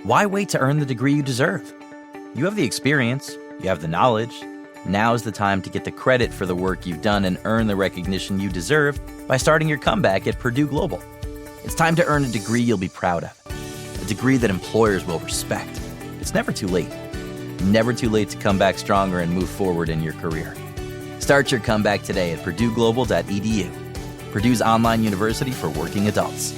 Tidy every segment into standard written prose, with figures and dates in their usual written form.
Why wait to earn the degree you deserve? You have the experience, you have the knowledge. Now's the time to get the credit for the work you've done and earn the recognition you deserve by starting your comeback at Purdue Global. It's time to earn a degree you'll be proud of, a degree that employers will respect. It's never too late. Never too late to come back stronger and move forward in your career. Start your comeback today at purdueglobal.edu. Purdue's online university for working adults.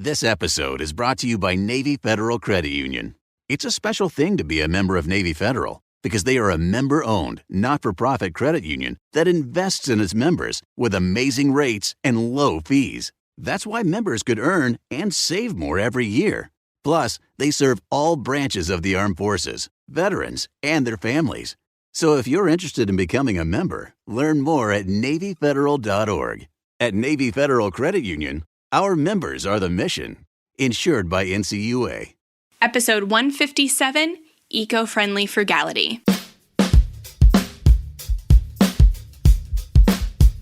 This episode is brought to you by Navy Federal Credit Union. It's a special thing to be a member of Navy Federal because they are a member-owned, not-for-profit credit union that invests in its members with amazing rates and low fees. That's why members could earn and save more every year. Plus, they serve all branches of the armed forces, veterans, and their families. So if you're interested in becoming a member, learn more at NavyFederal.org. At Navy Federal Credit Union, our members are the mission. Insured by NCUA. Episode 157, Eco-Friendly Frugality.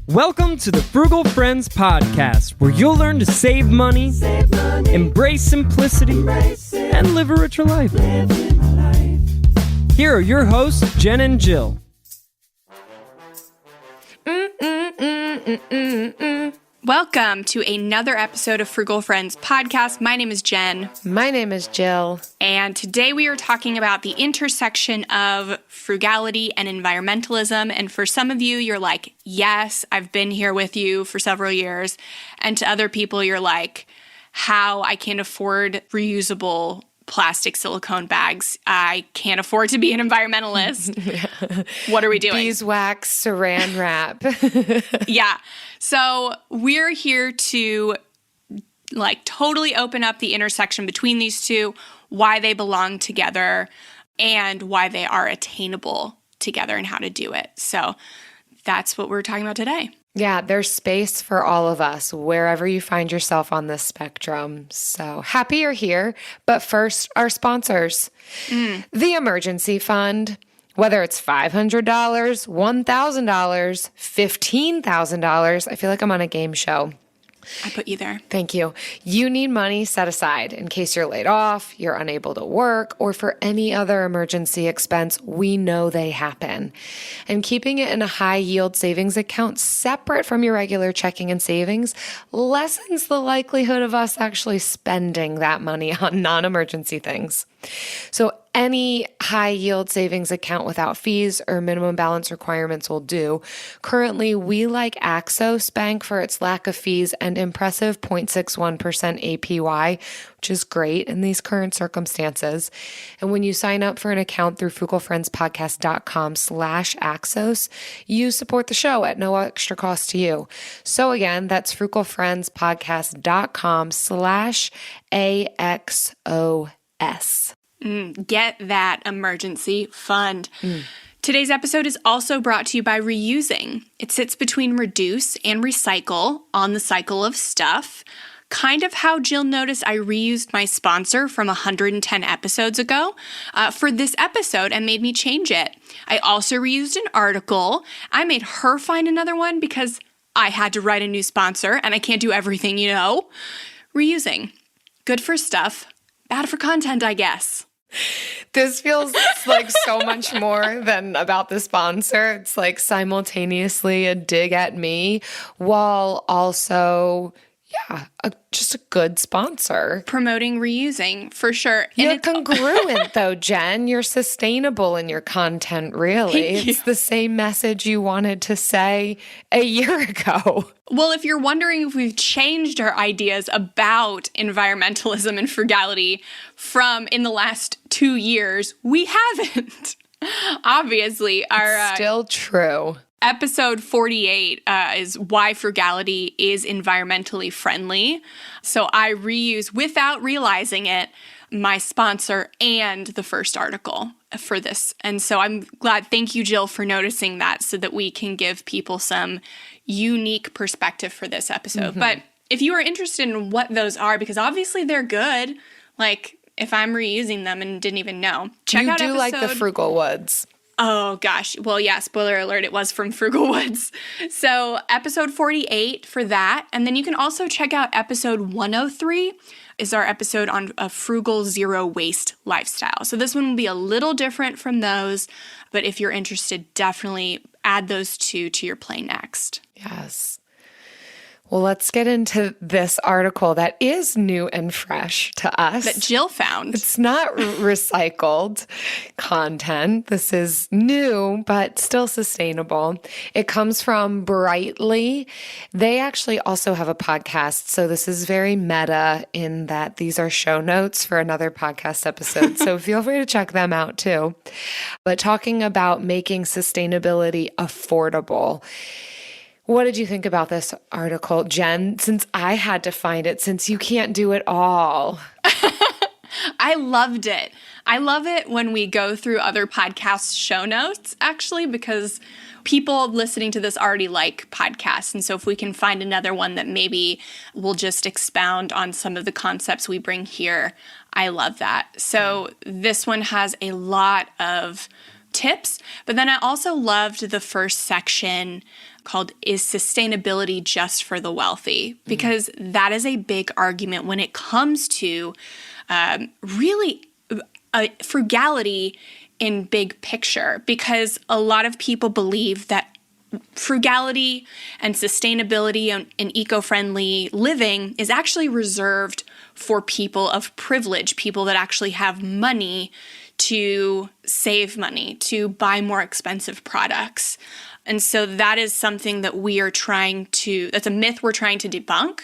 Welcome to the Frugal Friends podcast, where you'll learn to save money, embrace simplicity, and live a richer life. Here are your hosts, Jen and Jill. Welcome to another episode of Frugal Friends podcast. My name is Jen. My name is Jill. And today we are talking about the intersection of frugality and environmentalism. And for some of you, you're like, yes, I've been here with you for several years. And to other people, you're like, how I can't afford reusable plastic silicone bags. I can't afford to be an environmentalist. What are we doing? Beeswax saran wrap. Yeah. So we're here to totally open up the intersection between these two, why they belong together, and why they are attainable together and how to do it. So that's what we're talking about today. Yeah, there's space for all of us, wherever you find yourself on this spectrum. So happy you're here. But first, our sponsors. The Emergency Fund. Whether it's $500, $1,000, $15,000, I feel like I'm on a game show. I put you there. Thank you. You need money set aside in case you're laid off, you're unable to work, or for any other emergency expense. We know they happen. And keeping it in a high-yield savings account separate from your regular checking and savings lessens the likelihood of us actually spending that money on non-emergency things. So any high-yield savings account without fees or minimum balance requirements will do. Currently, we like Axos Bank for its lack of fees and impressive 0.61% APY, which is great in these current circumstances. And when you sign up for an account through frugalfriendspodcast.com/Axos, you support the show at no extra cost to you. So again, that's frugalfriendspodcast.com/AXOS. Get that emergency fund. Today's episode is also brought to you by reusing. It sits between reduce and recycle on the cycle of stuff. Kind of how Jill noticed I reused my sponsor from 110 episodes ago for this episode and made me change it. I also reused an article. I made her find another one because I had to write a new sponsor and I can't do everything, you know. Reusing. Good for stuff. Bad for content, I guess. This feels like so much more than about the sponsor. It's like simultaneously a dig at me while also, just a good sponsor. Promoting reusing, for sure. You're congruent, though, Jen. You're sustainable in your content, really. It's the same message you wanted to say a year ago. Well, if you're wondering if we've changed our ideas about environmentalism and frugality from in the last 2 years, we haven't. Obviously, our still true. Episode 48 is why frugality is environmentally friendly. So I reuse, without realizing it, my sponsor and the first article for this. And so I'm glad. Thank you, Jill, for noticing that so that we can give people some unique perspective for this episode. But if you are interested in what those are, because obviously they're good, like if I'm reusing them and didn't even know, check out episode... You do like the Frugal Woods. Oh, gosh. Well, yeah, spoiler alert, it was from Frugal Woods. So episode 48 for that. And then you can also check out episode 103 is our episode on a frugal zero waste lifestyle. So this one will be a little different from those, but if you're interested, definitely add those two to your play next. Yes. Well, let's get into this article that is new and fresh to us. That Jill found. It's not recycled content. This is new, but still sustainable. It comes from Brightly. They actually also have a podcast. So this is very meta in that these are show notes for another podcast episode. So feel free to check them out too. But talking about making sustainability affordable. What did you think about this article, Jen, since I had to find it, since you can't do it all? I loved it. I love it when we go through other podcast show notes, actually, because people listening to this already like podcasts. And so if we can find another one that maybe will just expound on some of the concepts we bring here, I love that. So this one has a lot of tips, but then I also loved the first section called Is Sustainability Just for the Wealthy? Because that is a big argument when it comes to really frugality in big picture, because a lot of people believe that frugality and sustainability and eco-friendly living is actually reserved for people of privilege, people that actually have money to save money, to buy more expensive products. And so that is something that that's a myth we're trying to debunk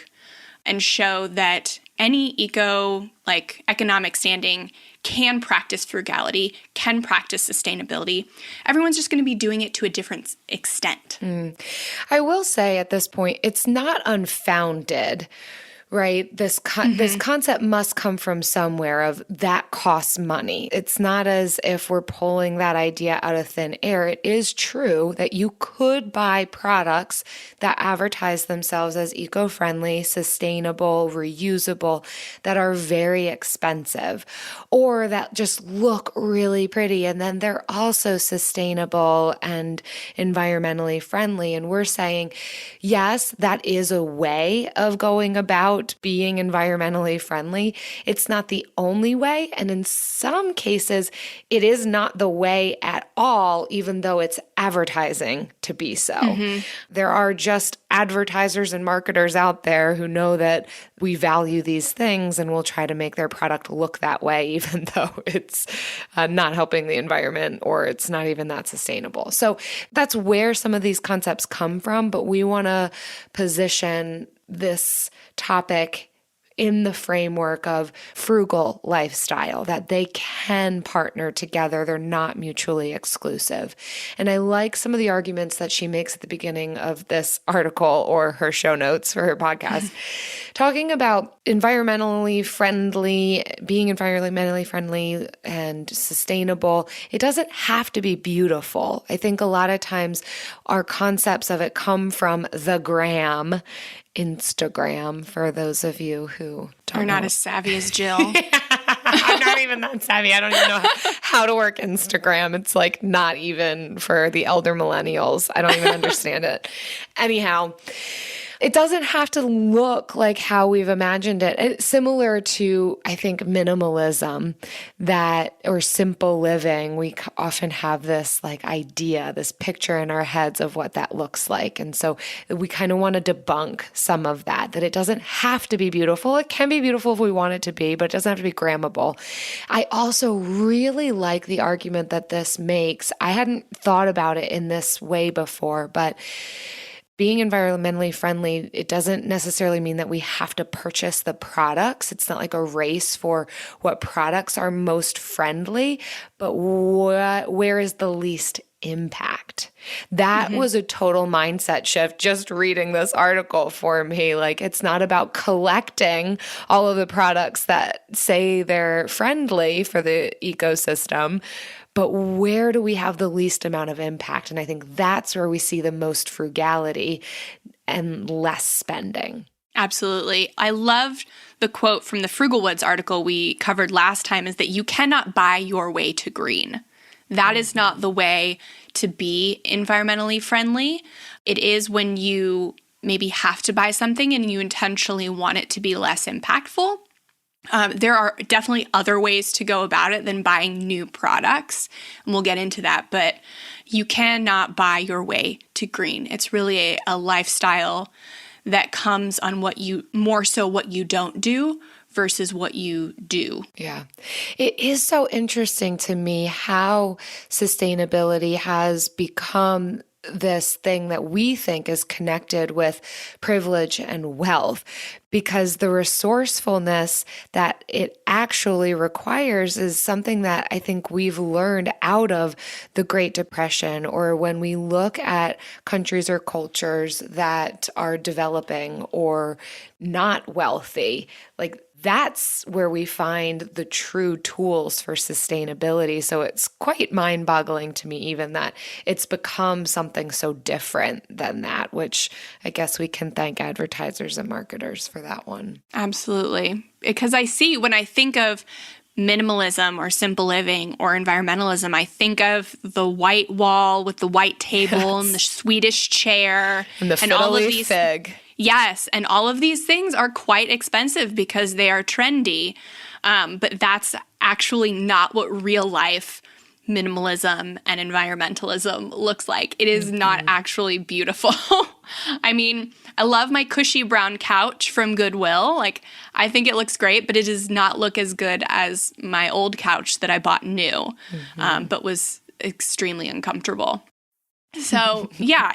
and show that any economic standing can practice frugality, can practice sustainability. Everyone's just going to be doing it to a different extent. I will say at this point, it's not unfounded, right? This concept must come from somewhere of that costs money. It's not as if we're pulling that idea out of thin air. It is true that you could buy products that advertise themselves as eco-friendly, sustainable, reusable, that are very expensive, or that just look really pretty, and then they're also sustainable and environmentally friendly. And we're saying, yes, that is a way of going about being environmentally friendly. It's not the only way. And in some cases, it is not the way at all, even though it's advertising to be so. There are just advertisers and marketers out there who know that we value these things and will try to make their product look that way, even though it's not helping the environment or it's not even that sustainable. So that's where some of these concepts come from, but we want to position this topic in the framework of frugal lifestyle, that they can partner together. They're not mutually exclusive. And I like some of the arguments that she makes at the beginning of this article or her show notes for her podcast, talking about environmentally friendly, being environmentally friendly and sustainable. It doesn't have to be beautiful. I think a lot of times our concepts of it come from the gram, Instagram, for those of you who are not as savvy as Jill. I'm not even that savvy. I don't even know how to work Instagram. It's like not even for the elder millennials. I don't even understand it. Anyhow, it doesn't have to look like how we've imagined it. It's similar to, I think, minimalism or simple living. We often have this idea, this picture in our heads of what that looks like. And so we kind of want to debunk some of that it doesn't have to be beautiful. It can be beautiful if we want it to be, but it doesn't have to be grammable. I also really like the argument that this makes. I hadn't thought about it in this way before, but being environmentally friendly, it doesn't necessarily mean that we have to purchase the products. It's not like a race for what products are most friendly, but where is the least impact? That was a total mindset shift just reading this article for me. It's not about collecting all of the products that say they're friendly for the ecosystem, but where do we have the least amount of impact? And I think that's where we see the most frugality and less spending. Absolutely. I loved the quote from the Frugal Woods article we covered last time, is that you cannot buy your way to green. That is not the way to be environmentally friendly. It is when you maybe have to buy something and you intentionally want it to be less impactful. There are definitely other ways to go about it than buying new products, and we'll get into that, but you cannot buy your way to green. It's really a lifestyle that comes on what you don't do versus what you do. Yeah. It is so interesting to me how sustainability has become this thing that we think is connected with privilege and wealth, because the resourcefulness that it actually requires is something that I think we've learned out of the Great Depression, or when we look at countries or cultures that are developing or not wealthy. Like, that's where we find the true tools for sustainability. So it's quite mind-boggling to me even that it's become something so different than that, which I guess we can thank advertisers and marketers for that one. Absolutely. Because I see when I think of minimalism or simple living or environmentalism, I think of the white wall with the white table and the Swedish chair and the fiddly fig. Yes, and all of these things are quite expensive because they are trendy, but that's actually not what real life minimalism and environmentalism looks like. It is not actually beautiful. I mean, I love my cushy brown couch from Goodwill. Like, I think it looks great, but it does not look as good as my old couch that I bought new, but was extremely uncomfortable. So yeah,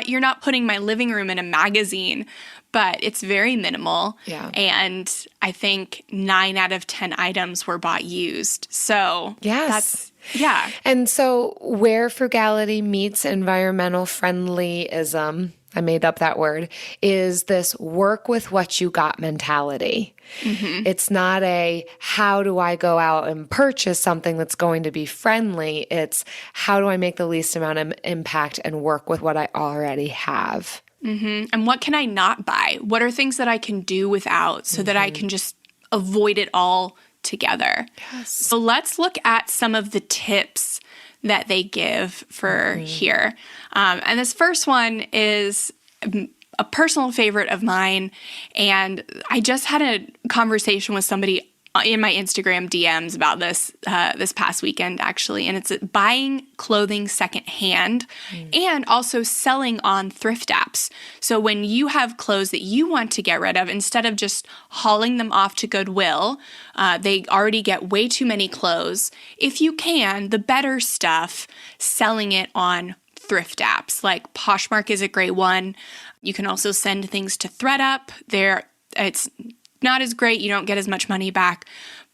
you're not putting my living room in a magazine, but it's very minimal. Yeah. And I think 9 out of 10 items were bought used. So yes. Yeah. And so where frugality meets environmental friendlyism, I made up that word, is this work with what you got mentality. Mm-hmm. It's not a, how do I go out and purchase something that's going to be friendly? It's, how do I make the least amount of impact and work with what I already have? Mm-hmm. And what can I not buy? What are things that I can do without so that I can just avoid it all together? Yes. So let's look at some of the tips that they give for here. And this first one is a personal favorite of mine. And I just had a conversation with somebody in my Instagram DMs about this this past weekend, actually. And it's buying clothing secondhand and also selling on thrift apps. So when you have clothes that you want to get rid of, instead of just hauling them off to Goodwill, they already get way too many clothes. If you can, the better stuff, selling it on thrift apps. Like Poshmark is a great one. You can also send things to ThredUp. It's not as great. You don't get as much money back,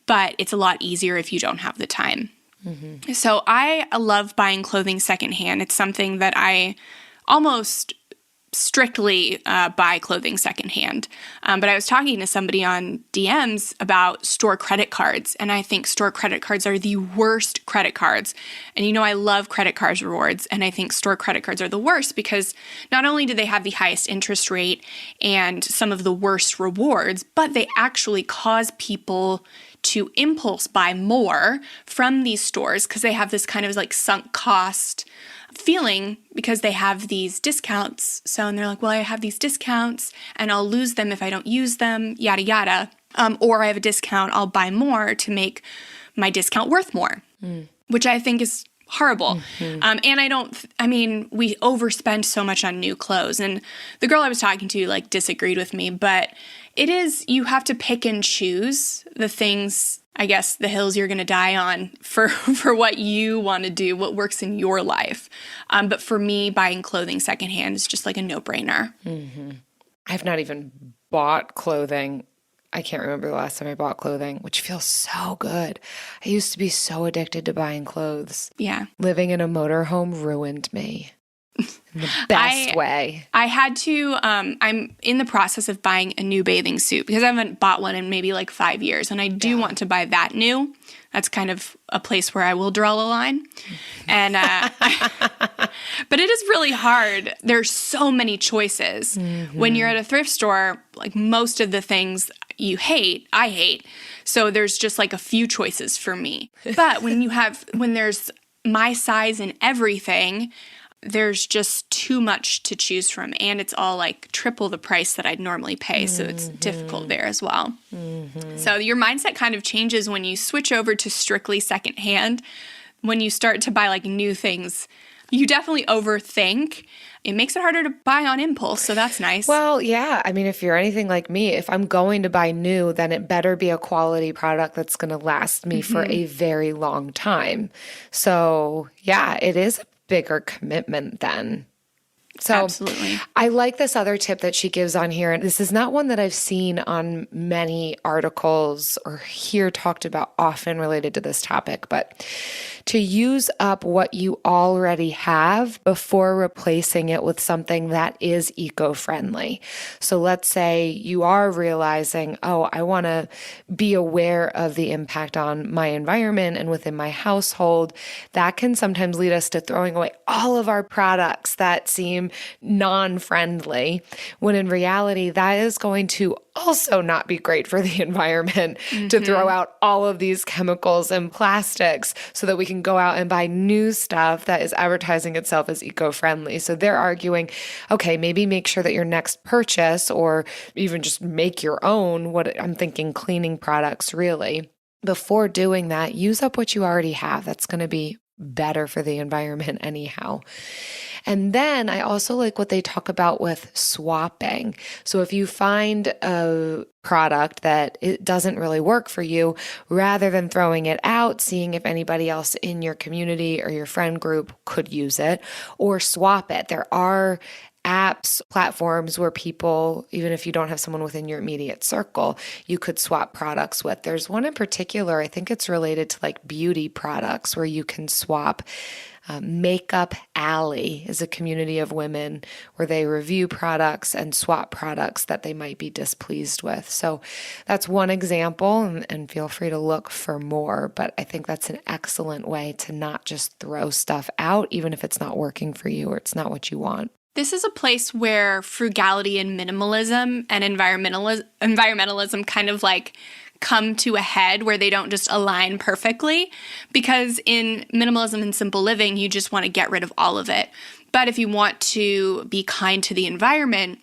but it's a lot easier if you don't have the time. Mm-hmm. So I love buying clothing secondhand. It's something that I almost strictly buy clothing secondhand. But I was talking to somebody on DMs about store credit cards, and I think store credit cards are the worst credit cards. And you know, I love credit cards rewards, and I think store credit cards are the worst because not only do they have the highest interest rate and some of the worst rewards, but they actually cause people to impulse buy more from these stores because they have this kind of like sunk cost feeling because they have these discounts. So, and they're like, well, I have these discounts and I'll lose them if I don't use them, yada, yada. Or I have a discount, I'll buy more to make my discount worth more, which I think is horrible. And we overspend so much on new clothes. And the girl I was talking to like disagreed with me, but it is, you have to pick and choose the things, I guess, the hills you're going to die on for what you want to do, what works in your life. But for me, buying clothing secondhand is just like a no-brainer. Mm-hmm. I've not even bought clothing. I can't remember the last time I bought clothing, which feels so good. I used to be so addicted to buying clothes. Yeah. Living in a motorhome ruined me. In the best way. I had to, I'm in the process of buying a new bathing suit because I haven't bought one in maybe like 5 years. And I do want to buy that new. That's kind of a place where I will draw a line. And, but it is really hard. There's so many choices. Mm-hmm. When you're at a thrift store, like most of the things you hate, I hate. So there's just like a few choices for me. But when there's my size and everything, there's just too much to choose from. And it's all like triple the price that I'd normally pay. So it's difficult there as well. So your mindset kind of changes when you switch over to strictly secondhand. When you start to buy like new things, you definitely overthink. It makes it harder to buy on impulse, so that's nice. Well, yeah. I mean, if you're anything like me, if I'm going to buy new, then it better be a quality product that's going to last me for a very long time. So, yeah, it is a bigger commitment then. So absolutely. I like this other tip that she gives on here. And this is not one that I've seen on many articles or hear talked about often related to this topic, but to use up what you already have before replacing it with something that is eco-friendly. So let's say you are realizing, oh, I want to be aware of the impact on my environment and within my household. That can sometimes lead us to throwing away all of our products that seem non-friendly, when in reality, that is going to also not be great for the environment to throw out all of these chemicals and plastics so that we can go out and buy new stuff that is advertising itself as eco-friendly. So they're arguing, okay, maybe make sure that your next purchase, or even just make your own, what I'm thinking cleaning products really, before doing that, use up what you already have. That's going to be better for the environment anyhow. And then I also like what they talk about with swapping. So if you find a product that it doesn't really work for you, rather than throwing it out, seeing if anybody else in your community or your friend group could use it, or swap it. There are apps, platforms where people, even if you don't have someone within your immediate circle, you could swap products with. There's one in particular, I think it's related to like beauty products, where you can swap. Makeup Alley is a community of women where they review products and swap products that they might be displeased with. So that's one example, and feel free to look for more. But I think that's an excellent way to not just throw stuff out, even if it's not working for you or it's not what you want. This is a place where frugality and minimalism and environmentalism kind of like come to a head, where they don't just align perfectly, because in minimalism and simple living, you just want to get rid of all of it. But if you want to be kind to the environment,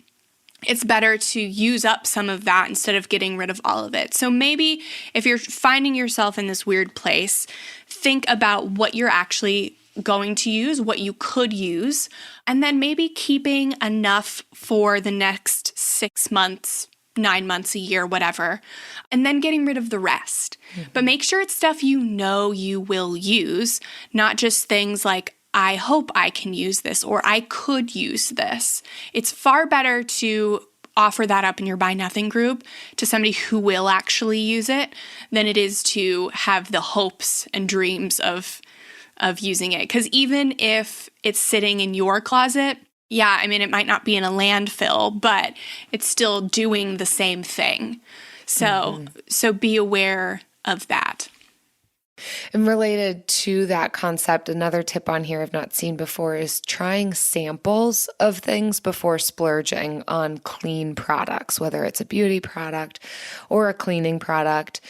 it's better to use up some of that instead of getting rid of all of it. So maybe if you're finding yourself in this weird place, think about what you're actually going to use, what you could use, and then maybe keeping enough for the next 6 months, 9 months, a year, whatever, and then getting rid of the rest. But make sure it's stuff you know you will use, not just things like, I hope I can use this, or I could use this. It's far better to offer that up in your buy nothing group to somebody who will actually use it than it is to have the hopes and dreams of using it. Because even if it's sitting in your closet, yeah, I mean, it might not be in a landfill, but it's still doing the same thing. So be aware of that. And related to that concept, another tip on here I've not seen before is trying samples of things before splurging on clean products, whether it's a beauty product or a cleaning product,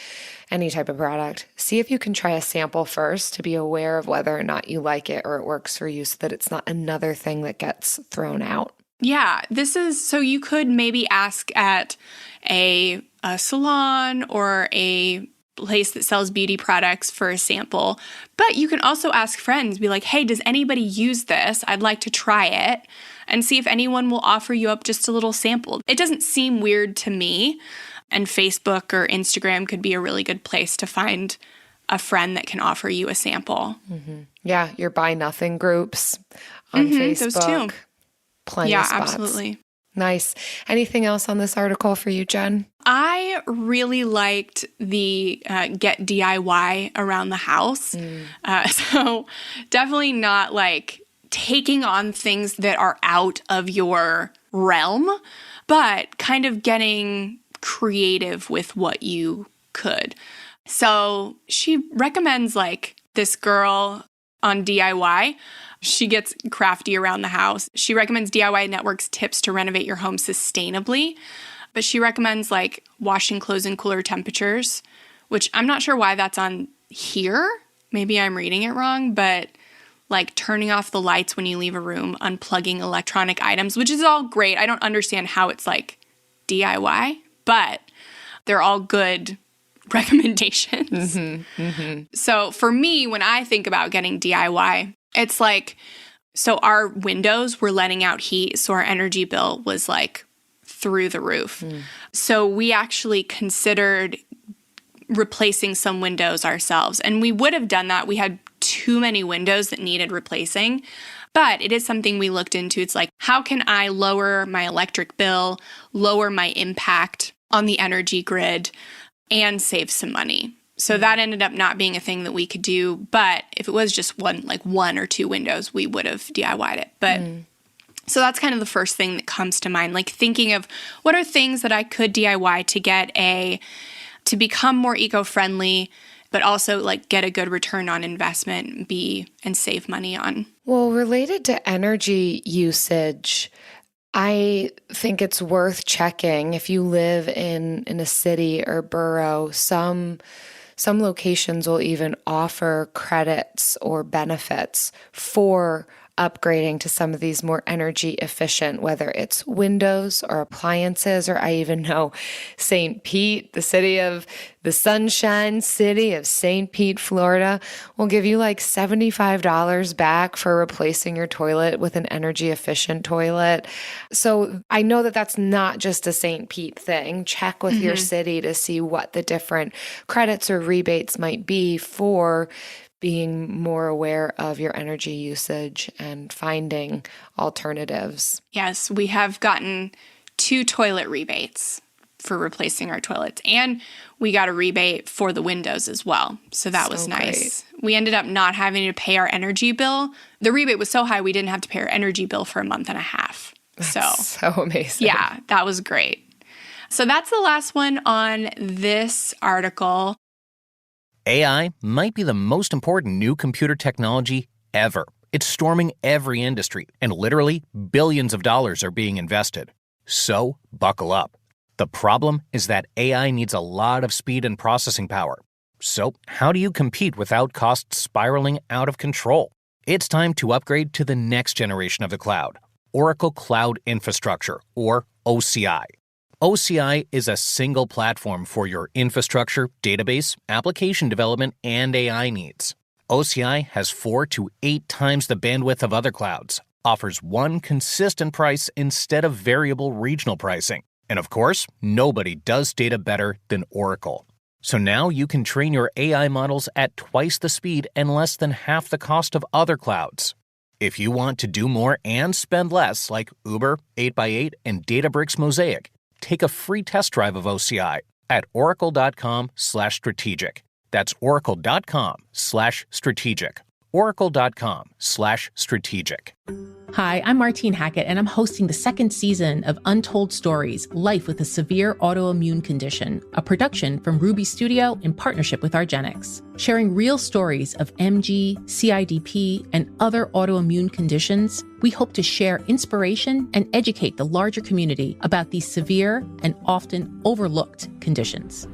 any type of product. See if you can try a sample first to be aware of whether or not you like it or it works for you, so that it's not another thing that gets thrown out. Yeah, so you could maybe ask at a salon or a place that sells beauty products for a sample. But you can also ask friends, be like, hey, does anybody use this? I'd like to try it, and see if anyone will offer you up just a little sample. It doesn't seem weird to me, and Facebook or Instagram could be a really good place to find a friend that can offer you a sample. Yeah, your buy nothing groups on Facebook. Those too. Plenty of spots. Yeah, absolutely. Nice. Anything else on this article for you, Jen? I really liked the get DIY around the house. So definitely not like taking on things that are out of your realm, but kind of getting creative with what you could. So she recommends like this girl on DIY. She gets crafty around the house. She recommends DIY Network's tips to renovate your home sustainably. But she recommends like washing clothes in cooler temperatures, which I'm not sure why that's on here. Maybe I'm reading it wrong, but like turning off the lights when you leave a room, unplugging electronic items, which is all great. I don't understand how it's like DIY, but they're all good recommendations. So for me, when I think about getting DIY, it's like, so our windows were letting out heat, so our energy bill was like through the roof. So we actually considered replacing some windows ourselves. And we would have done that. We had too many windows that needed replacing. But it is something we looked into. It's like, how can I lower my electric bill, lower my impact on the energy grid, and save some money? So that ended up not being a thing that we could do. But if it was just one or two windows, we would have DIY'd it. But so that's kind of the first thing that comes to mind, like thinking of what are things that I could DIY to become more eco-friendly, but also like get a good return on investment, and save money on. Well, related to energy usage, I think it's worth checking if you live in a city or borough. Some locations will even offer credits or benefits for upgrading to some of these more energy efficient, whether it's windows or appliances, or I even know St. Pete, the Sunshine City of St. Pete, Florida, will give you like $75 back for replacing your toilet with an energy efficient toilet. So I know that that's not just a St. Pete thing. Check with your city to see what the different credits or rebates might be for being more aware of your energy usage and finding alternatives. Yes, we have gotten 2 toilet rebates for replacing our toilets, and we got a rebate for the windows as well. So that was nice. Great. We ended up not having to pay our energy bill. The rebate was so high we didn't have to pay our energy bill for a month and a half. That's so amazing. Yeah, that was great. So that's the last one on this article. AI might be the most important new computer technology ever. It's storming every industry, and literally billions of dollars are being invested. So, buckle up. The problem is that AI needs a lot of speed and processing power. So, how do you compete without costs spiraling out of control? It's time to upgrade to the next generation of the cloud, Oracle Cloud Infrastructure, or OCI. OCI is a single platform for your infrastructure, database, application development, and AI needs. OCI has 4 to 8 times the bandwidth of other clouds, offers one consistent price instead of variable regional pricing. And of course, nobody does data better than Oracle. So now you can train your AI models at twice the speed and less than half the cost of other clouds. If you want to do more and spend less, like Uber, 8x8, and Databricks Mosaic, take a free test drive of OCI at oracle.com/strategic. That's oracle.com/strategic. oracle.com/strategic. Hi, I'm Martine Hackett, and I'm hosting the 2nd season of Untold Stories, Life with a Severe Autoimmune Condition, a production from Ruby Studio in partnership with Argenix, sharing real stories of MG, CIDP, and other autoimmune conditions. We hope to share inspiration and educate the larger community about these severe and often overlooked conditions.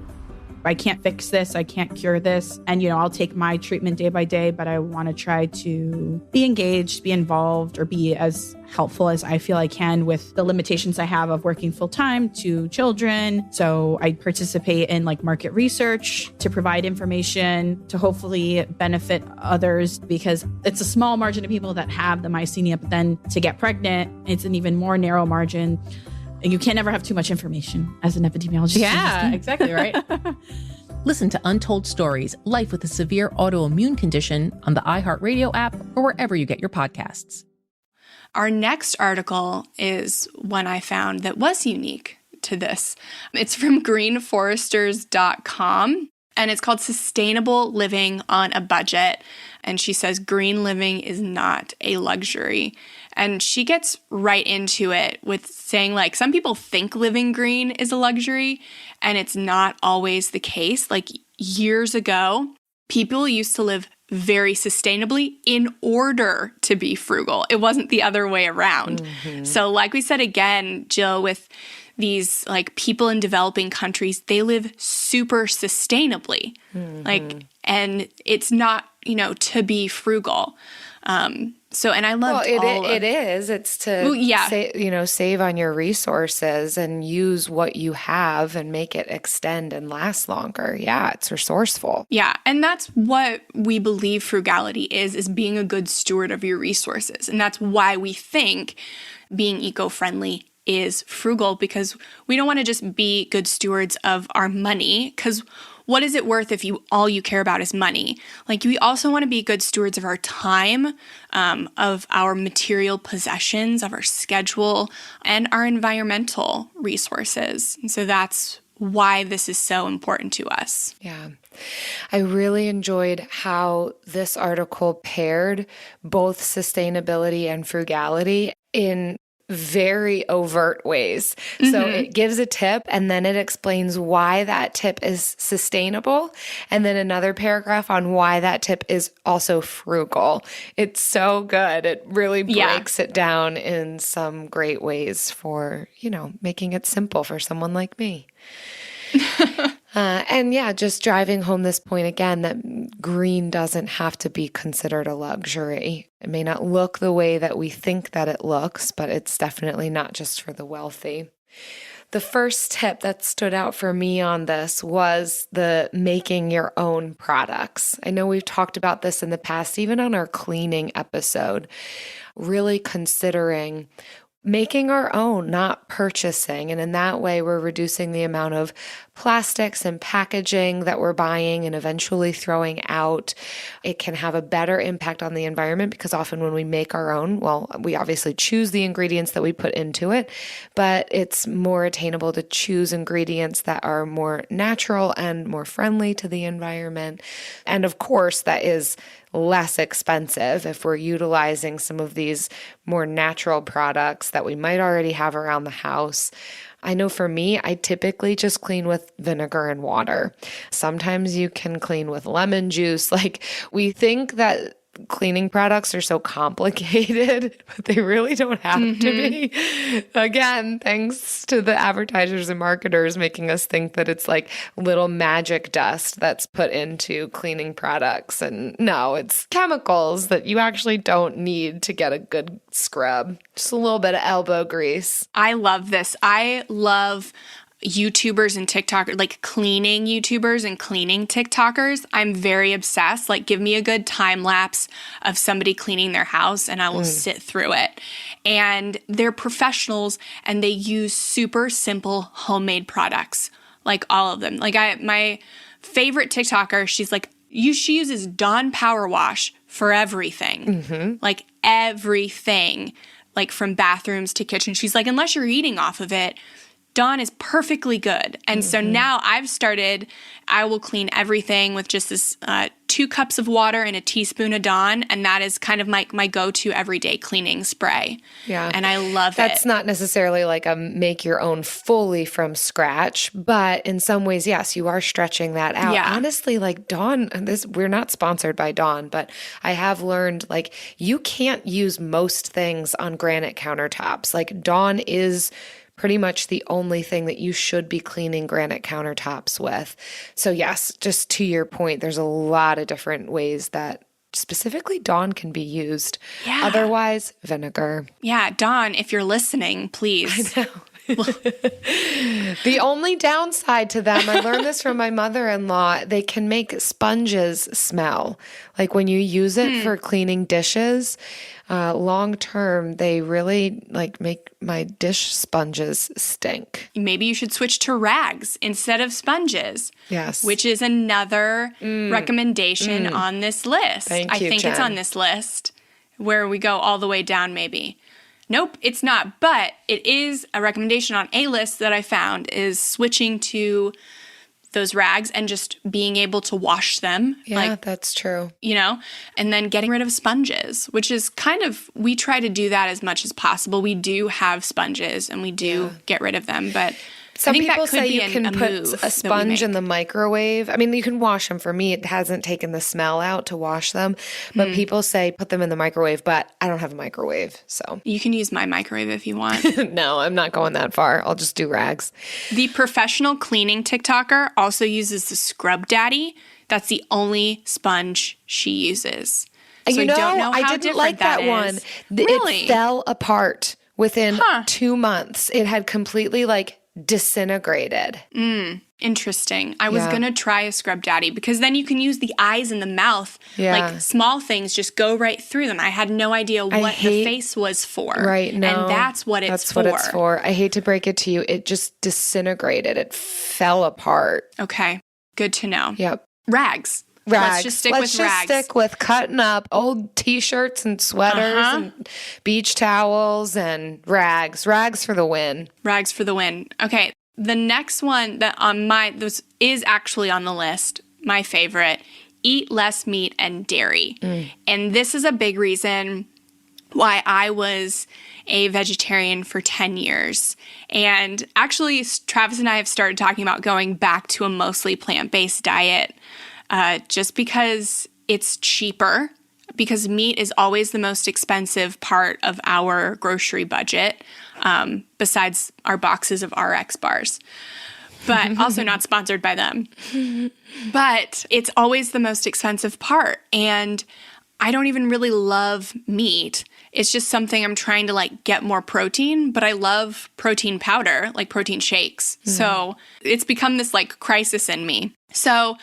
I can't fix this, I can't cure this. And, I'll take my treatment day by day, but I want to try to be engaged, be involved, or be as helpful as I feel I can with the limitations I have of working full time to children. So I participate in market research to provide information to hopefully benefit others, because it's a small margin of people that have the myasthenia, but then to get pregnant, it's an even more narrow margin. You can't ever have too much information as an epidemiologist. Yeah, exactly right. Listen to Untold Stories, Life with a Severe Autoimmune Condition on the iHeartRadio app or wherever you get your podcasts. Our next article is one I found that was unique to this. It's from greenforesters.com, and it's called Sustainable Living on a Budget. And she says green living is not a luxury. And she gets right into it with saying, some people think living green is a luxury, and it's not always the case. Years ago, people used to live very sustainably in order to be frugal. It wasn't the other way around. So like we said again, Jill, with these like people in developing countries, they live super sustainably. Like, and it's not, to be frugal. And I loved it is. It's to save on your resources and use what you have and make it extend and last longer. Yeah, it's resourceful. Yeah, and that's what we believe frugality is being a good steward of your resources. And that's why we think being eco-friendly is frugal, because we don't want to just be good stewards of our money, because what is it worth if all you care about is money? Like, we also want to be good stewards of our time, of our material possessions, of our schedule, and our environmental resources. And so that's why this is so important to us. Yeah. I really enjoyed how this article paired both sustainability and frugality in very overt ways. So it gives a tip and then it explains why that tip is sustainable, and then another paragraph on why that tip is also frugal. It's so good. It really breaks it down in some great ways for, making it simple for someone like me. Just driving home this point again, that green doesn't have to be considered a luxury. It may not look the way that we think that it looks, but it's definitely not just for the wealthy. The first tip that stood out for me on this was the making your own products. I know we've talked about this in the past, even on our cleaning episode, really considering making our own, not purchasing. And in that way, we're reducing the amount of plastics and packaging that we're buying and eventually throwing out. It can have a better impact on the environment because often when we make our own, well, we obviously choose the ingredients that we put into it, but it's more attainable to choose ingredients that are more natural and more friendly to the environment. And of course, that is less expensive if we're utilizing some of these more natural products that we might already have around the house. I know for me, I typically just clean with vinegar and water. Sometimes you can clean with lemon juice. Like, we think that cleaning products are so complicated, but they really don't have to be. Again, thanks to the advertisers and marketers making us think that it's like little magic dust that's put into cleaning products. And no, it's chemicals that you actually don't need to get a good scrub. Just a little bit of elbow grease. I love this. I love YouTubers and TikTokers, like cleaning YouTubers and cleaning TikTokers. I'm very obsessed. Like, give me a good time lapse of somebody cleaning their house and I will sit through it. And they're professionals and they use super simple homemade products, like all of them. Like, my favorite TikToker, she's like, she uses Dawn Power Wash for everything. Like everything, like from bathrooms to kitchen. She's like, unless you're eating off of it, Dawn is perfectly good. And so now I will clean everything with just this 2 cups of water and a teaspoon of Dawn. And that is kind of my go-to everyday cleaning spray. Yeah. And I love it. That's not necessarily like a make your own fully from scratch, but in some ways, yes, you are stretching that out. Yeah. Honestly, like Dawn, we're not sponsored by Dawn, but I have learned like you can't use most things on granite countertops. Like Dawn is pretty much the only thing that you should be cleaning granite countertops with. So yes, just to your point, there's a lot of different ways that specifically Dawn can be used. Yeah. Otherwise, vinegar. Yeah, Dawn, if you're listening, please. I know. The only downside to them, I learned this from my mother-in-law, they can make sponges smell. Like when you use it for cleaning dishes, long term, they really like make my dish sponges stink. Maybe you should switch to rags instead of sponges. Yes. Which is another recommendation on this list. I think Jen. It's on this list where we go all the way down maybe. Nope, it's not. But it is a recommendation on a list that I found is switching to those rags and just being able to wash them. Yeah, that's true. And then getting rid of sponges, which is kind of, we try to do that as much as possible. We do have sponges and we do get rid of them, but Some I think people that could say be you a can put move a that we sponge in make. the microwave. I mean, you can wash them. For me, it hasn't taken the smell out to wash them. But people say put them in the microwave, but I don't have a microwave, so. You can use my microwave if you want. No, I'm not going that far. I'll just do rags. The professional cleaning TikToker also uses the Scrub Daddy. That's the only sponge she uses. So You know, I don't know how I didn't different like that is. one. Really? It fell apart within 2 months. It had completely disintegrated. Interesting. I was Yeah. going to try a Scrub Daddy because then you can use the eyes and the mouth. Yeah. Like small things just go right through them. I had no idea what the face was for. Right, no. And that's what it's for. That's what it's for. I hate to break it to you. It just disintegrated. It fell apart. Okay. Good to know. Yep. Rags. Rags. Let's just stick with rags. Stick with cutting up old T-shirts and sweaters and beach towels and rags. Rags for the win. Rags for the win. Okay. The next one that this is actually on the list, my favorite, eat less meat and dairy. And this is a big reason why I was a vegetarian for 10 years. And actually, Travis and I have started talking about going back to a mostly plant-based diet just because it's cheaper, because meat is always the most expensive part of our grocery budget, besides our boxes of RX bars. But also not sponsored by them. But it's always the most expensive part. And I don't even really love meat. It's just something I'm trying to get more protein, but I love protein powder, like protein shakes. So it's become this crisis in me. So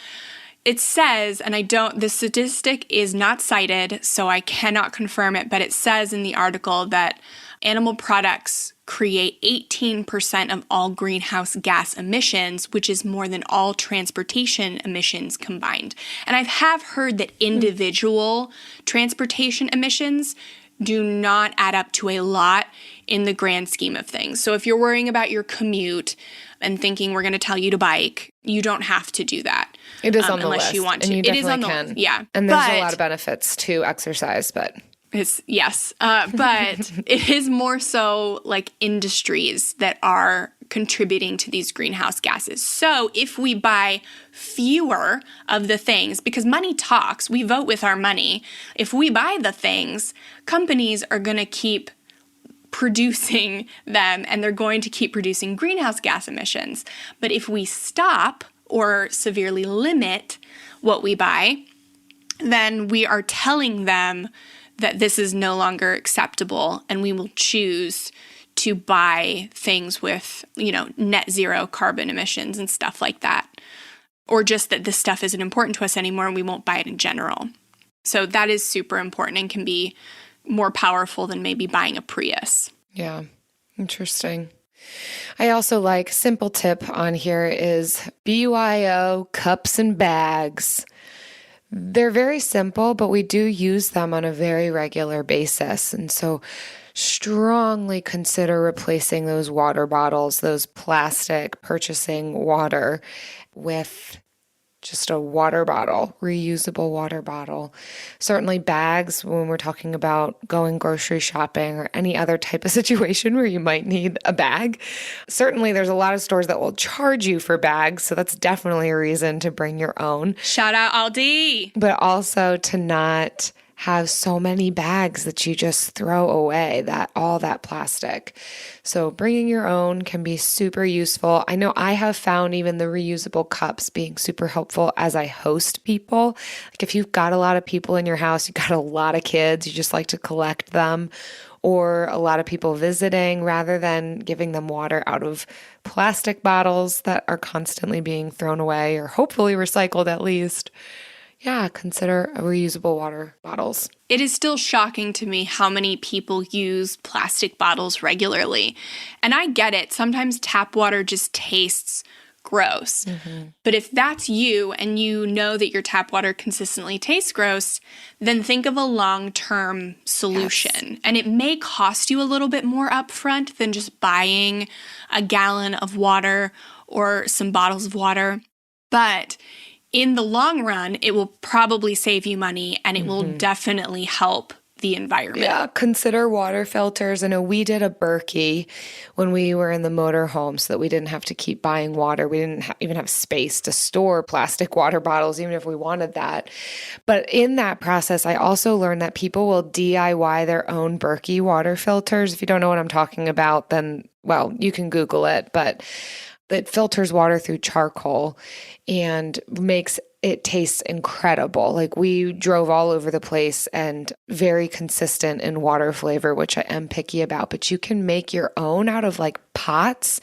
it says, and the statistic is not cited, so I cannot confirm it, but it says in the article that animal products create 18% of all greenhouse gas emissions, which is more than all transportation emissions combined. And I have heard that individual transportation emissions do not add up to a lot in the grand scheme of things. So if you're worrying about your commute and thinking we're going to tell you to bike, you don't have to do that. It is on the unless list. you want to. And you It is on definitely the yeah. And there's a lot of benefits to exercise, but Yes, but it is more so industries that are contributing to these greenhouse gases. So if we buy fewer of the things, because money talks, we vote with our money. If we buy the things, companies are going to keep producing them and they're going to keep producing greenhouse gas emissions. But if we stop or severely limit what we buy, then we are telling them that this is no longer acceptable and we will choose to buy things with, net zero carbon emissions and stuff like that. Or just that this stuff isn't important to us anymore and we won't buy it in general. So that is super important and can be more powerful than maybe buying a Prius. Yeah, interesting. I also simple tip on here is BYO cups and bags. They're very simple, but we do use them on a very regular basis. And so strongly consider replacing those water bottles, those plastic, purchasing water with just a water bottle, reusable water bottle. Certainly bags when we're talking about going grocery shopping or any other type of situation where you might need a bag. Certainly there's a lot of stores that will charge you for bags, so that's definitely a reason to bring your own. Shout out Aldi! But also to not have so many bags that you just throw away, all that plastic. So bringing your own can be super useful. I know I have found even the reusable cups being super helpful as I host people. If you've got a lot of people in your house, you've got a lot of kids, you just like to collect them, or a lot of people visiting, rather than giving them water out of plastic bottles that are constantly being thrown away or hopefully recycled at least. Yeah, consider reusable water bottles. It is still shocking to me how many people use plastic bottles regularly. And I get it. Sometimes tap water just tastes gross. But if that's you and you know that your tap water consistently tastes gross, then think of a long-term solution. Yes. And it may cost you a little bit more upfront than just buying a gallon of water or some bottles of water. But in the long run, it will probably save you money and it will definitely help the environment. Yeah, consider water filters. I know we did a Berkey when we were in the motorhome so that we didn't have to keep buying water. We didn't even have space to store plastic water bottles, even if we wanted that. But in that process, I also learned that people will DIY their own Berkey water filters. If you don't know what I'm talking about, then, well, you can Google it, but it filters water through charcoal and makes it tastes incredible. Like, we drove all over the place and very consistent in water flavor, which I am picky about, but you can make your own out of like pots,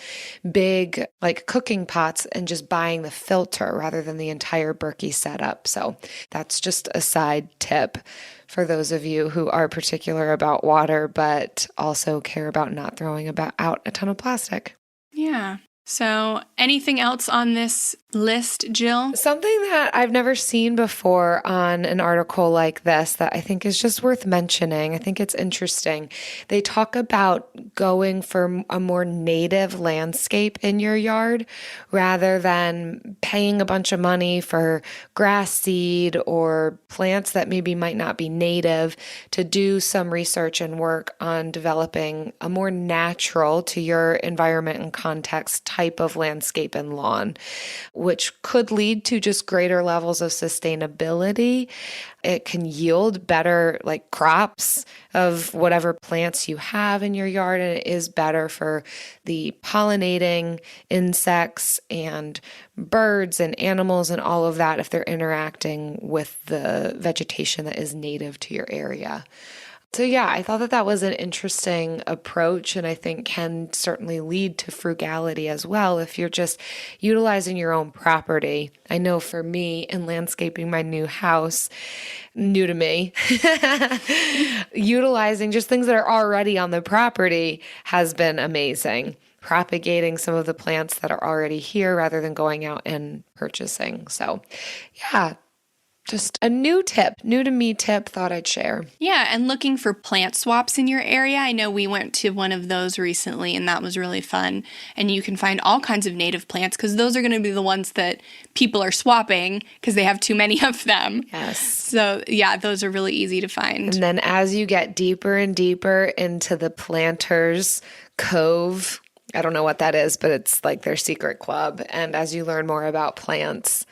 big like cooking pots, and just buying the filter rather than the entire Berkey setup. So that's just a side tip for those of you who are particular about water, but also care about not throwing out a ton of plastic. Yeah. So anything else on this list, Jill? Something that I've never seen before on an article like this that I think is just worth mentioning. I think it's interesting. They talk about going for a more native landscape in your yard rather than paying a bunch of money for grass seed or plants that maybe might not be native, to do some research and work on developing a more natural to your environment and context type of landscape and lawn, which could lead to just greater levels of sustainability. It can yield better like crops of whatever plants you have in your yard, and it is better for the pollinating insects and birds and animals and all of that if they're interacting with the vegetation that is native to your area. So yeah, I thought that was an interesting approach, and I think can certainly lead to frugality as well if you're just utilizing your own property. I know for me, in landscaping my new house, new to me, utilizing just things that are already on the property has been amazing. Propagating some of the plants that are already here rather than going out and purchasing. So yeah, just a new to me tip, thought I'd share. Yeah, and looking for plant swaps in your area. I know we went to one of those recently, and that was really fun. And you can find all kinds of native plants because those are going to be the ones that people are swapping because they have too many of them. Yes. So yeah, those are really easy to find. And then as you get deeper and deeper into the Planters Cove, I don't know what that is, but it's like their secret club. And as you learn more about plants,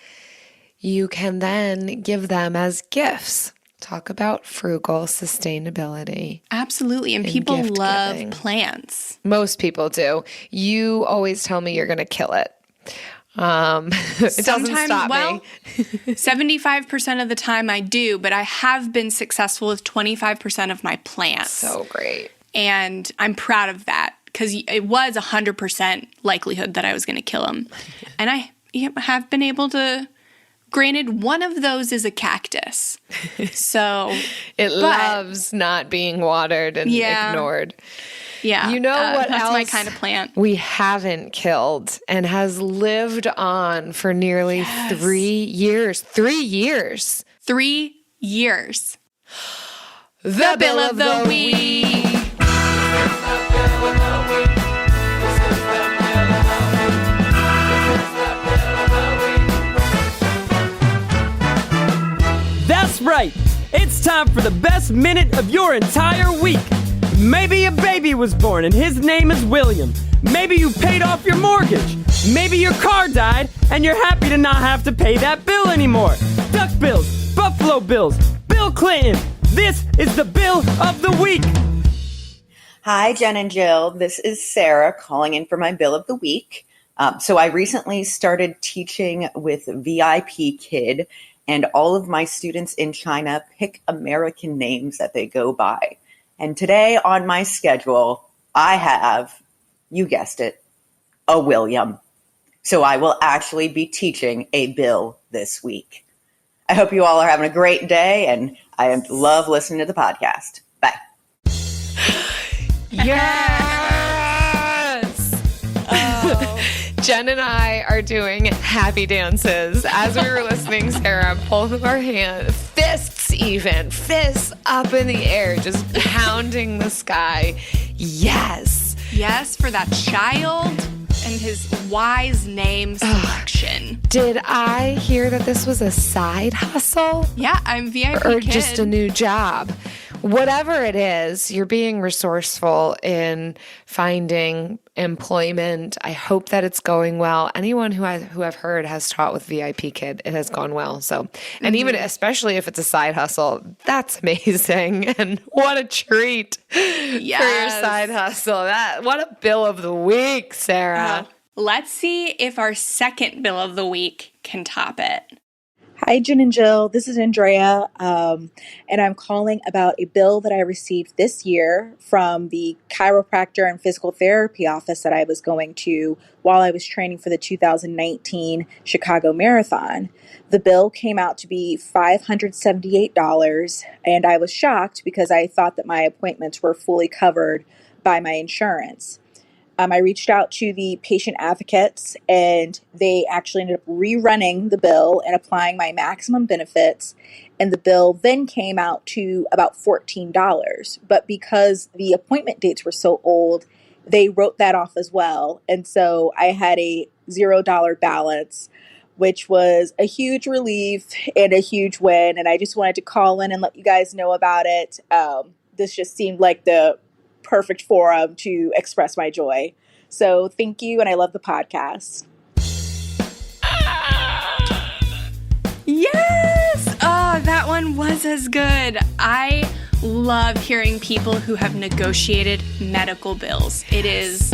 you can then give them as gifts. Talk about frugal sustainability. Absolutely. And people love plants. Most people do. You always tell me you're going to kill it. It doesn't stop me. 75% of the time I do, but I have been successful with 25% of my plants. So great. And I'm proud of that because it was 100% likelihood that I was going to kill them. And I have been able to. Granted, one of those is a cactus, so it loves not being watered and ignored. Yeah, you know what that's else my kind of plant we haven't killed and has lived on for nearly 3 years. 3 years. 3 years. The Bill of the Week. That's right. It's time for the best minute of your entire week. Maybe a baby was born and his name is William. Maybe you paid off your mortgage. Maybe your car died and you're happy to not have to pay that bill anymore. Duck bills, Buffalo Bills, Bill Clinton. This is the Bill of the Week. Hi, Jen and Jill. This is Sarah calling in for my Bill of the Week. So I recently started teaching with VIP Kid, and all of my students in China pick American names that they go by. And today on my schedule, I have, you guessed it, a William. So I will actually be teaching a Bill this week. I hope you all are having a great day, and I love listening to the podcast. Bye. Yes! Oh. Jen and I are doing happy dances. As we were listening, Sarah, both of our hands, fists up in the air, just pounding the sky. Yes. Yes, for that child and his wise name selection. Did I hear that this was a side hustle? Yeah, I'm VIP Or Kid. just a new job? whatever it is, you're being resourceful in finding employment. I hope that it's going well. Anyone who I've heard has taught with VIP Kid, it has gone well. So, and even especially if it's a side hustle, that's amazing. And what a treat for your side hustle. What a bill of the week, Sarah. Let's see if our second bill of the week can top it. Hi, Jen and Jill. This is Andrea, and I'm calling about a bill that I received this year from the chiropractor and physical therapy office that I was going to while I was training for the 2019 Chicago Marathon. The bill came out to be $578, and I was shocked because I thought that my appointments were fully covered by my insurance. I reached out to the patient advocates, and they actually ended up rerunning the bill and applying my maximum benefits. And the bill then came out to about $14. But because the appointment dates were so old, they wrote that off as well. And so I had a $0 balance, which was a huge relief and a huge win. And I just wanted to call in and let you guys know about it. This just seemed like the perfect forum to express my joy. So thank you, and I love the podcast. Yes! Oh, that one was as good. I love hearing people who have negotiated medical bills. It is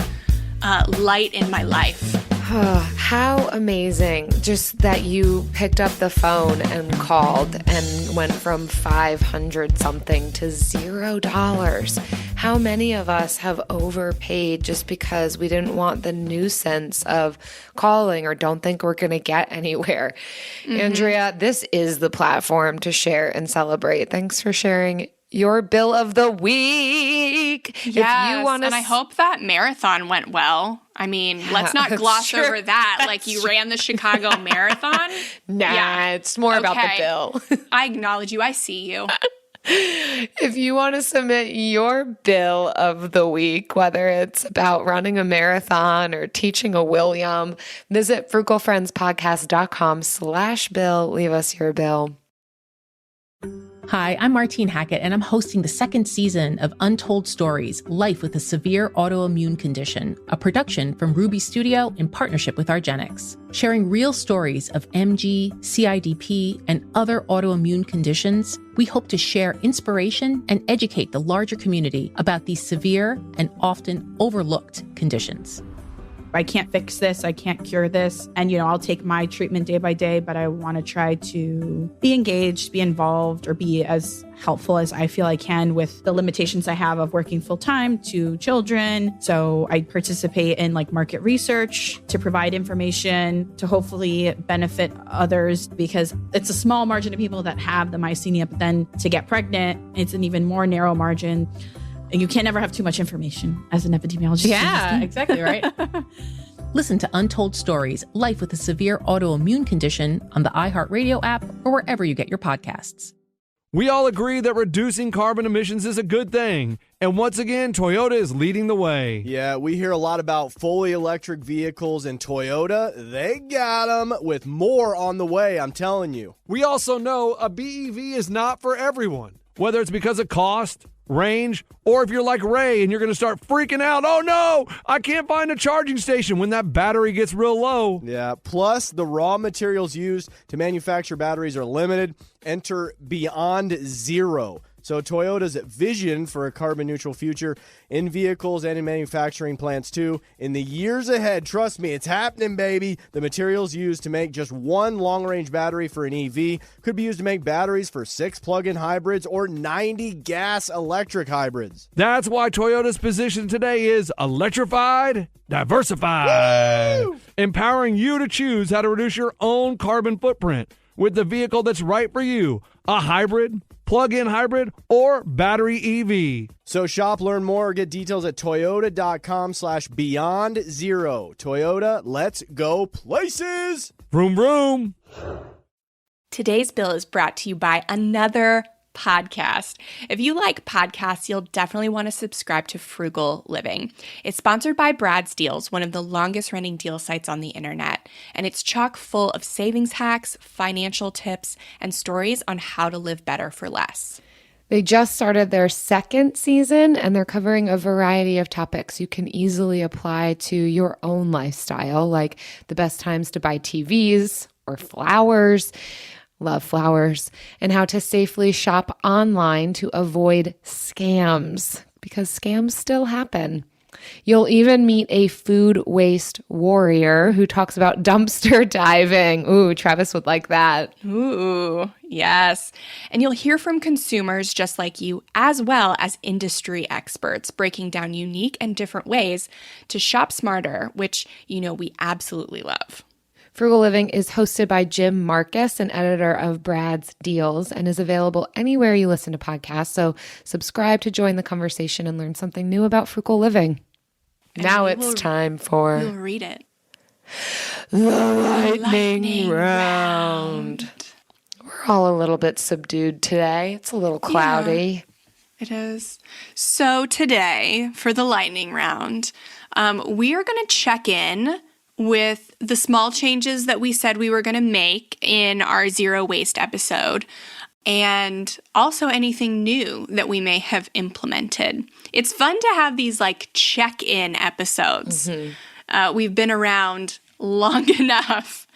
light in my life. How amazing. Just that you picked up the phone and called and went from 500 something to $0. How many of us have overpaid just because we didn't want the nuisance of calling or don't think we're going to get anywhere? Andrea, this is the platform to share and celebrate. Thanks for sharing your bill of the week. Yes, and I hope that marathon went well. I mean, let's not gloss over that. Like, you ran the Chicago Marathon? It's more about the bill. I acknowledge you. I see you. If you want to submit your bill of the week, whether it's about running a marathon or teaching a William, visit frugalfriendspodcast.com/bill. Leave us your bill. Hi, I'm Martine Hackett, and I'm hosting the second season of Untold Stories, Life with a Severe Autoimmune Condition, a production from Ruby Studio in partnership with argenx, sharing real stories of MG, CIDP, and other autoimmune conditions. We hope to share inspiration and educate the larger community about these severe and often overlooked conditions. I can't fix this, I can't cure this. And, I'll take my treatment day by day, but I want to try to be engaged, be involved, or be as helpful as I feel I can with the limitations I have of working full time to children. So I participate in market research to provide information to hopefully benefit others, because it's a small margin of people that have the myasthenia, but then to get pregnant, it's an even more narrow margin. And you can't ever have too much information as an epidemiologist. Yeah, exactly right. Listen to Untold Stories, Life with a Severe Autoimmune Condition on the iHeartRadio app or wherever you get your podcasts. We all agree that reducing carbon emissions is a good thing. And once again, Toyota is leading the way. Yeah, we hear a lot about fully electric vehicles, and Toyota, they got them with more on the way, I'm telling you. We also know a BEV is not for everyone, whether it's because of cost, range, or if you're like Ray and you're going to start freaking out, oh no, I can't find a charging station when that battery gets real low. Yeah, plus the raw materials used to manufacture batteries are limited. Enter Beyond Zero. So Toyota's vision for a carbon neutral future in vehicles and in manufacturing plants too. In the years ahead, trust me, it's happening, baby. The materials used to make just one long-range battery for an EV could be used to make batteries for 6 plug-in hybrids or 90 gas-electric hybrids. That's why Toyota's position today is electrified, diversified, empowering you to choose how to reduce your own carbon footprint with the vehicle that's right for you, a hybrid, plug-in hybrid, or battery EV. So shop, learn more, or get details at toyota.com/beyond zero. Toyota, let's go places. Vroom, vroom. Today's bill is brought to you by another podcast. If you like podcasts, you'll definitely want to subscribe to Frugal Living. It's sponsored by Brad's Deals, one of the longest running deal sites on the internet, and it's chock full of savings hacks, financial tips, and stories on how to live better for less. They just started their second season, and they're covering a variety of topics you can easily apply to your own lifestyle, like the best times to buy TVs or flowers, love flowers, and how to safely shop online to avoid scams, because scams still happen. You'll even meet a food waste warrior who talks about dumpster diving. Ooh, Travis would like that. Ooh, yes. And you'll hear from consumers just like you, as well as industry experts, breaking down unique and different ways to shop smarter, which we absolutely love. Frugal Living is hosted by Jim Marcus, an editor of Brad's Deals, and is available anywhere you listen to podcasts. So subscribe to join the conversation and learn something new about frugal living. And now it's time for... You'll read it. The lightning round. We're all a little bit subdued today. It's a little cloudy. Yeah, it is. So today, for the lightning round, we are going to check in with the small changes that we said we were going to make in our zero waste episode, and also anything new that we may have implemented. It's fun to have these check-in episodes. Mm-hmm. We've been around long enough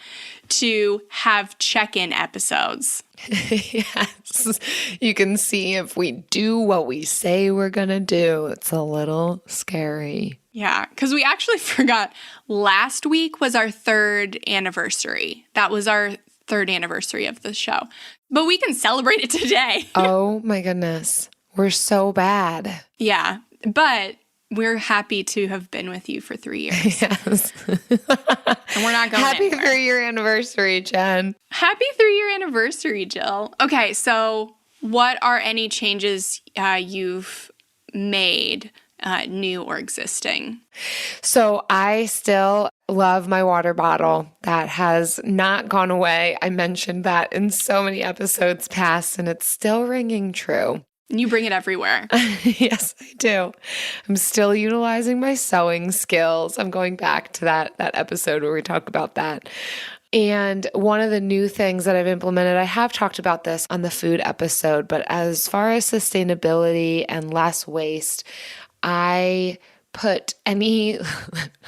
to have check-in episodes. Yes. You can see if we do what we say we're going to do. It's a little scary. Yeah, because we actually forgot last week was our 3rd anniversary. That was our 3rd anniversary of the show. But we can celebrate it today. Oh my goodness. We're so bad. Yeah, but we're happy to have been with you for 3 years. Yes. And we're not going Happy anywhere. 3-year anniversary, Jen. Happy 3-year anniversary, Jill. Okay, so what are any changes you've made, new or existing? So I still love my water bottle. That has not gone away. I mentioned that in so many episodes past, and it's still ringing true. You bring it everywhere. Yes, I do. I'm still utilizing my sewing skills. I'm going back to that episode where we talk about that. And one of the new things that I've implemented, I have talked about this on the food episode, but as far as sustainability and less waste, I put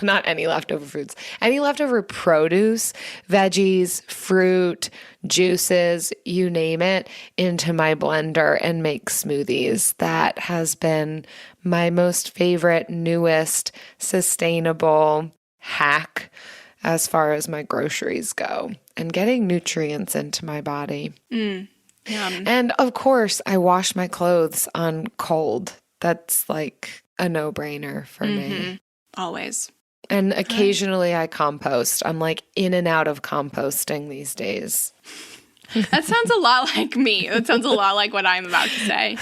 not any leftover foods, any leftover produce, veggies, fruit, juices, you name it, into my blender and make smoothies. That has been my most favorite, newest, sustainable hack as far as my groceries go and getting nutrients into my body. Yum. And of course, I wash my clothes on cold. That's like a no-brainer for me. Always. And occasionally I compost. I'm in and out of composting these days. That sounds a lot like me. That sounds a lot like what I'm about to say.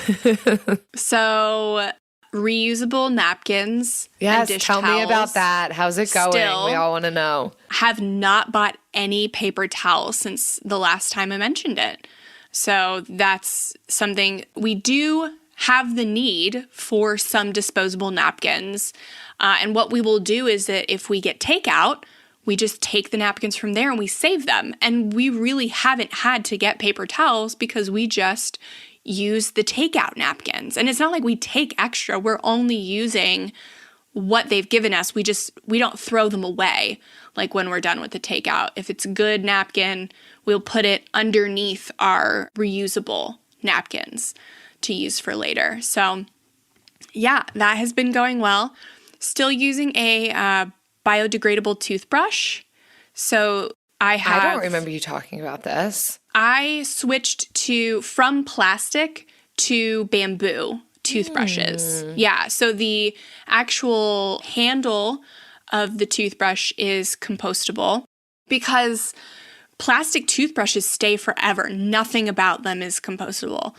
So, reusable napkins and dish tell me towels about that. How's it going? We all want to know. Have not bought any paper towels since the last time I mentioned it. So, that's something we do have the need for some disposable napkins. And what we will do is that if we get takeout, we just take the napkins from there and we save them. And we really haven't had to get paper towels because we just use the takeout napkins. And it's not like we take extra. We're only using what they've given us. We don't throw them away like when we're done with the takeout. If it's a good napkin, we'll put it underneath our reusable napkins to use for later. So yeah, that has been going well. Still using a biodegradable toothbrush. So I don't remember you talking about this. I switched from plastic to bamboo toothbrushes. Yeah, so the actual handle of the toothbrush is compostable because plastic toothbrushes stay forever. Nothing about them is compostable.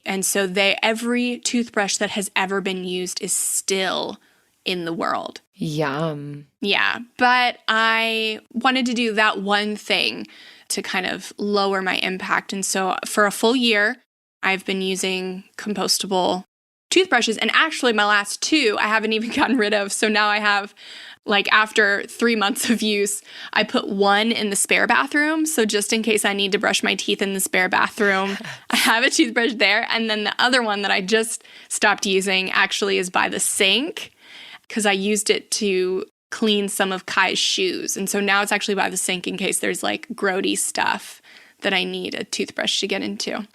And so every toothbrush that has ever been used is still in the world. Yum. Yeah, but I wanted to do that one thing to kind of lower my impact. And so for a full year, I've been using compostable toothbrushes. And actually my last 2, I haven't even gotten rid of. So now I have Like after 3 months of use, I put one in the spare bathroom. So just in case I need to brush my teeth in the spare bathroom, I have a toothbrush there. And then the other one that I just stopped using actually is by the sink because I used it to clean some of Kai's shoes. And so now it's actually by the sink in case there's like grody stuff that I need a toothbrush to get into.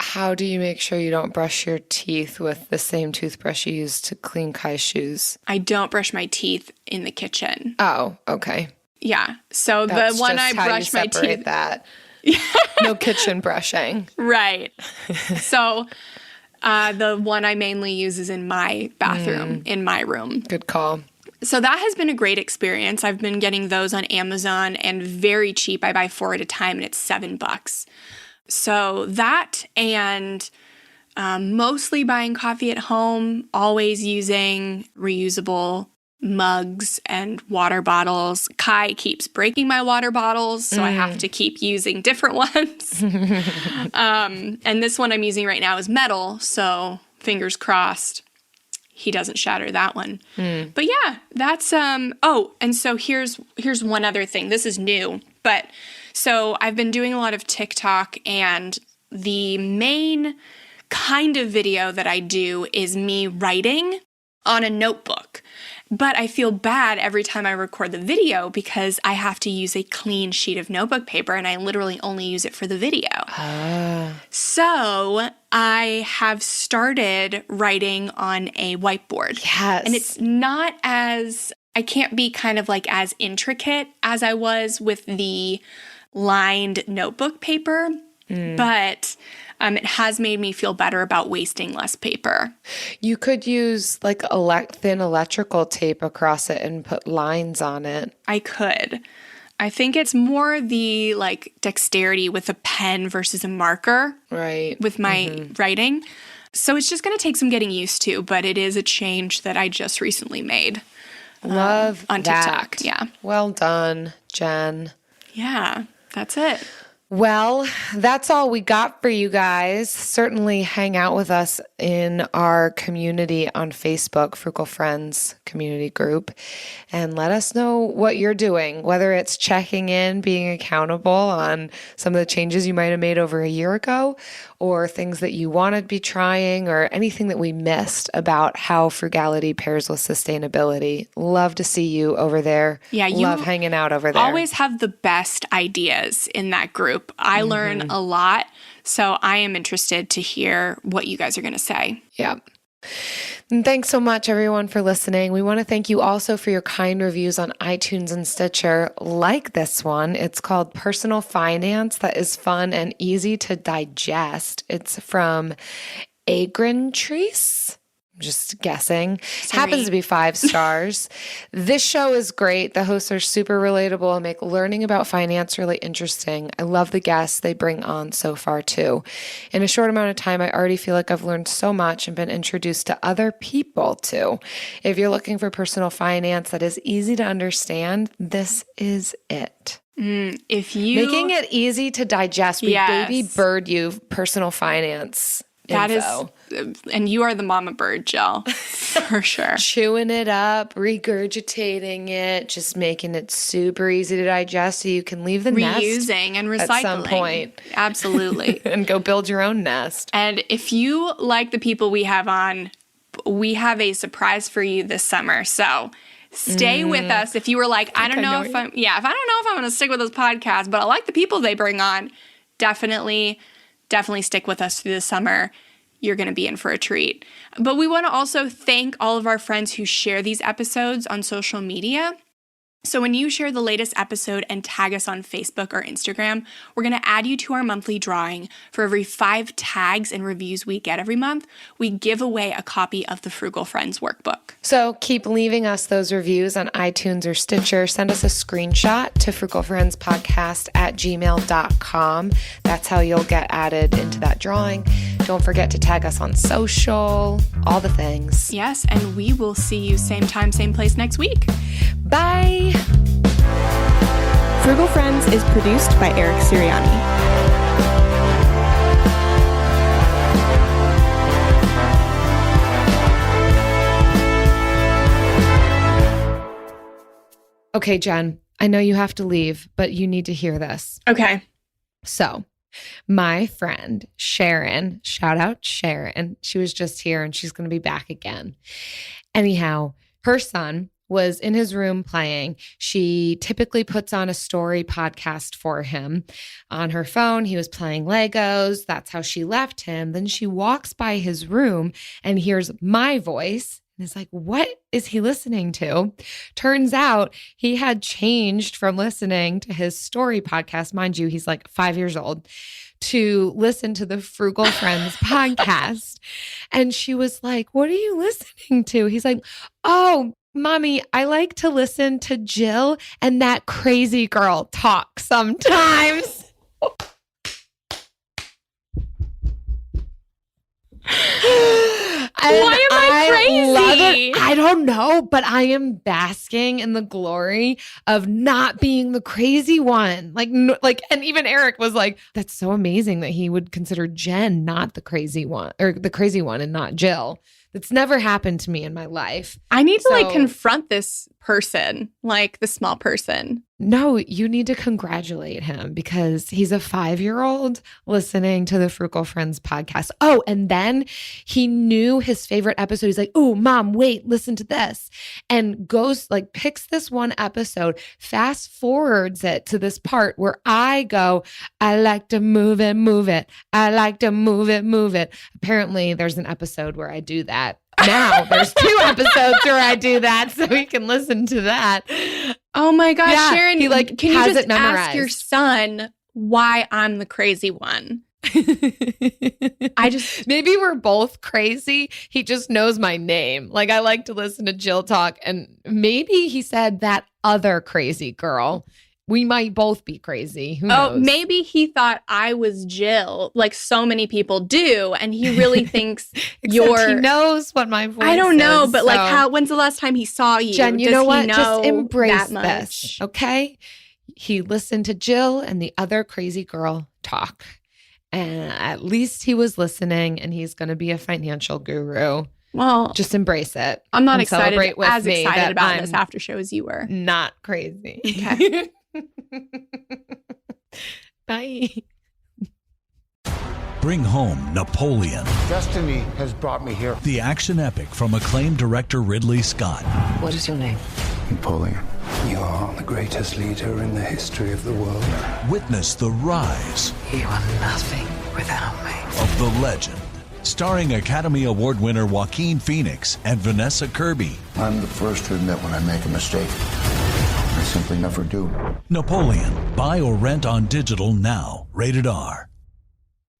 How do you make sure you don't brush your teeth with the same toothbrush you use to clean Kai's shoes? I don't brush my teeth in the kitchen. Oh, okay. Yeah. So That's the one just I how brush you my separate teeth. that. No kitchen brushing. Right. So the one I mainly use is in my bathroom, in my room. Good call. So that has been a great experience. I've been getting those on Amazon and very cheap. I buy 4 at a time and it's $7. So that and mostly buying coffee at home, always using reusable mugs and water bottles. Kai keeps breaking my water bottles, so I have to keep using different ones. And this one I'm using right now is metal, so fingers crossed he doesn't shatter that one. But yeah, that's oh, and so here's one other thing. This is new, but so I've been doing a lot of TikTok, and the main kind of video that I do is me writing on a notebook. But I feel bad every time I record the video because I have to use a clean sheet of notebook paper, and I literally only use it for the video. So I have started writing on a whiteboard. Yes. And it's not as, I can't be kind of like as intricate as I was with the lined notebook paper, but it has made me feel better about wasting less paper. You could use like thin electrical tape across it and put lines on it. I could. I think it's more the like dexterity with a pen versus a marker. Right. With my writing. So it's just going to take some getting used to, but it is a change that I just recently made. Love on that. TikTok. Yeah. Well done, Jen. Yeah, that's it. Well, that's all we got for you guys. Certainly hang out with us in our community on Facebook, Frugal Friends community group, and let us know what you're doing, whether it's checking in, being accountable on some of the changes you might have made over a year ago, or things that you want to be trying, or anything that we missed about how frugality pairs with sustainability. Love to see you over there. Yeah, you love hanging out over there. Always have the best ideas in that group. I learn a lot, so I am interested to hear what you guys are going to say. Yeah. And thanks so much, everyone, for listening. We want to thank you also for your kind reviews on iTunes and Stitcher, like this one. It's called Personal Finance. That is fun and easy to digest. It's from Agrintrice. Just guessing. Happens to be 5 stars. This show is great. The hosts are super relatable and make learning about finance really interesting. I love the guests they bring on so far too. In a short amount of time, I already feel like I've learned so much and been introduced to other people too. If you're looking for personal finance that is easy to understand, this is it. If you Making it easy to digest, we baby bird you personal finance. That info. is, and you are the mama bird, Jill, for sure. Chewing it up, regurgitating it, just making it super easy to digest so you can leave the nest. Reusing and recycling. At some point. Absolutely. And go build your own nest. And if you like the people we have on, we have a surprise for you this summer. So stay with us. If you were like, I don't know if I'm going to stick with this podcast, but I like the people they bring on, definitely stick with us through the summer. You're going to be in for a treat. But we want to also thank all of our friends who share these episodes on social media. So when you share the latest episode and tag us on Facebook or Instagram, we're going to add you to our monthly drawing. For every 5 tags and reviews we get every month, we give away a copy of the Frugal Friends workbook. So keep leaving us those reviews on iTunes or Stitcher. Send us a screenshot to frugalfriendspodcast@gmail.com. That's how you'll get added into that drawing. Don't forget to tag us on social, all the things. Yes, and we will see you same time, same place next week. Bye. Frugal Friends is produced by Eric Siriani. Okay, Jen, I know you have to leave, but you need to hear this. Okay. So my friend Sharon, shout out Sharon, she was just here and she's going to be back again. Anyhow, her son was in his room playing. She typically puts on a story podcast for him on her phone. He was playing Legos. That's how she left him. Then she walks by his room and hears my voice. And is like, what is he listening to? Turns out he had changed from listening to his story podcast. Mind you, he's like 5 years old, to listen to the Frugal Friends podcast. And she was like, what are you listening to? He's like, oh, Mommy, I like to listen to Jill and that crazy girl talk sometimes. Why am I crazy? Love it. I don't know, but I am basking in the glory of not being the crazy one. And even Eric was like, that's so amazing that he would consider Jen not the crazy one, or the crazy one and not Jill. That's never happened to me in my life. I need to confront this person, like the small person. No, you need to congratulate him because he's a 5-year-old listening to the Frugal Friends podcast. Oh, and then he knew his favorite episode. He's like, oh, Mom, wait, listen to this. And goes picks this one episode, fast forwards it to this part where I go, I like to move it, move it. I like to move it, move it. Apparently there's an episode where I do that. Now there's 2 episodes where I do that, so we can listen to that. Oh my gosh, yeah, Sharon, he can you has just it memorized. ask your son why I'm the crazy one? Maybe we're both crazy. He just knows my name. I like to listen to Jill talk, and maybe he said that other crazy girl. We might both be crazy. Who knows? Oh, maybe he thought I was Jill, like so many people do, and he really thinks he knows what my voice is. I don't know, but when's the last time he saw you? Jen, you know what? Just embrace that this, okay? He listened to Jill and the other crazy girl talk, and at least he was listening, and he's going to be a financial guru. Well, just embrace it. I'm not excited about I'm this after show as you were. Not crazy. Okay. Bye. Bring home Napoleon. Destiny has brought me here. The action epic from acclaimed director Ridley Scott. What is your name? Napoleon. You are the greatest leader in the history of the world. Witness the rise. You are nothing without me. Of the legend. Starring Academy Award winner Joaquin Phoenix and Vanessa Kirby. I'm the first to admit when I make a mistake. I simply never do. Napoleon. Buy or rent on digital now. Rated R.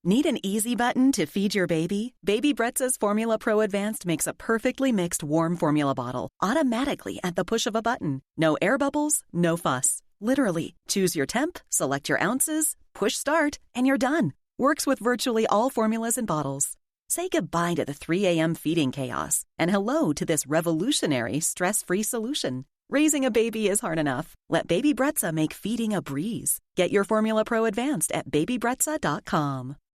Need an easy button to feed your baby? Baby Brezza's Formula Pro Advanced makes a perfectly mixed warm formula bottle automatically at the push of a button. No air bubbles, no fuss. Literally, choose your temp, select your ounces, push start, and you're done. Works with virtually all formulas and bottles. Say goodbye to the 3 a.m. feeding chaos and hello to this revolutionary stress-free solution. Raising a baby is hard enough. Let Baby Brezza make feeding a breeze. Get your Formula Pro Advanced at babybrezza.com.